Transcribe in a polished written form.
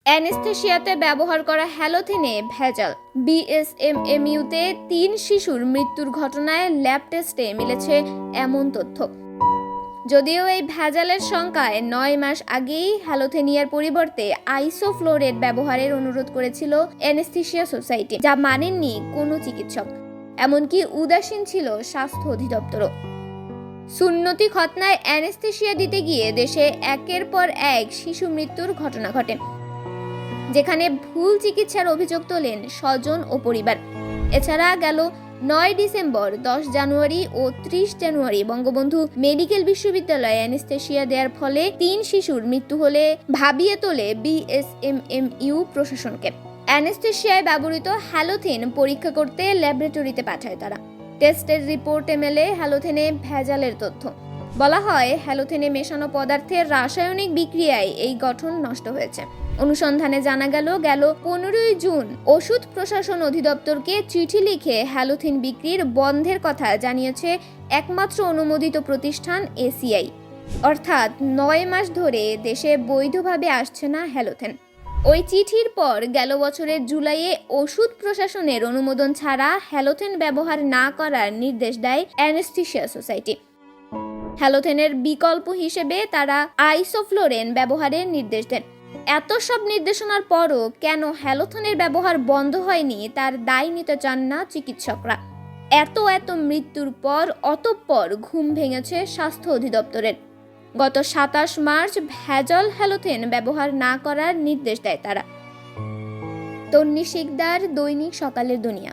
অ্যানেস্থেশিয়াতে ব্যবহার করা হ্যালোথেনে ভেজাল। বিএসএমএমইউতে 3 শিশুর মৃত্যুর ঘটনায় ল্যাব টেস্টে মিলেছে এমন তথ্য। যদিও এই ভেজালের শঙ্কায় 9 মাস আগেই হ্যালোথেনিয়ার পরিবর্তে আইসোফ্লোরেট ব্যবহারের অনুরোধ করেছিল অ্যানেস্থেশিয়া সোসাইটি, যা মানেননি কোনো চিকিৎসক। এমনকি উদাসীন ছিল স্বাস্থ্য অধিদপ্তরও। সুন্নতি খতনায় অ্যানেস্থেশিয়া দিতে গিয়ে দেশে একের পর এক শিশু মৃত্যুর ঘটনা ঘটে, যেখানে ভুল চিকিৎসার অভিযোগ তোলেন স্বজন ও পরিবার। এছাড়া গেল 9 ডিসেম্বর, 10 জানুয়ারি ও 30 জানুয়ারি বঙ্গবন্ধু মেডিকেল বিশ্ববিদ্যালয়ে অ্যানেস্থেশিয়া দেওয়ার ফলে 3 শিশুর মৃত্যু হলে ভাবিয়ে তোলে বিএসএমএমইউ প্রশাসনকে। অ্যানেস্থেশিয়ায় ব্যবহৃত হ্যালোথেন পরীক্ষা করতে ল্যাবরেটরিতে পাঠায় তারা। টেস্টের রিপোর্টে মেলে হ্যালোথেনে ভেজালের তথ্য। বলা হয়, হ্যালোথেনে মেশানো পদার্থের রাসায়নিক বিক্রিয়ায় এই গঠন নষ্ট হয়েছে। অনুসন্ধানে জানা গেল 15 জুন ওষুধ প্রশাসন অধিদপ্তরকে চিঠি লিখে হ্যালোথেন বিক্রির বন্ধের কথা জানিয়েছে একমাত্র অনুমোদিত প্রতিষ্ঠান এসিআই। অর্থাৎ 9 মাস ধরে দেশে বৈধভাবে আসছে না হ্যালোথেন। ওই চিঠির পর গেল বছরের জুলাইয়ে ওষুধ প্রশাসনের অনুমোদন ছাড়া হ্যালোথেন ব্যবহার না করার নির্দেশ দেয় অ্যানেস্থেশিয়া সোসাইটি। হ্যালোথেনের বিকল্প হিসেবে তারা আইসোফ্লোরেন ব্যবহারের নির্দেশ দেন। এত সব নির্দেশনার পরও কেন হ্যালোথেনের ব্যবহার বন্ধ হয়নি তার দায় নিতে চান না চিকিৎসকরা। এত মৃত্যুর পর অতঃপর ঘুম ভেঙেছে স্বাস্থ্য অধিদপ্তরের। গত 27 মার্চ ভেজাল হ্যালোথেন ব্যবহার না করার নির্দেশ দেয় তারা। তন্নি শিকদার, দৈনিক সকালের দুনিয়া।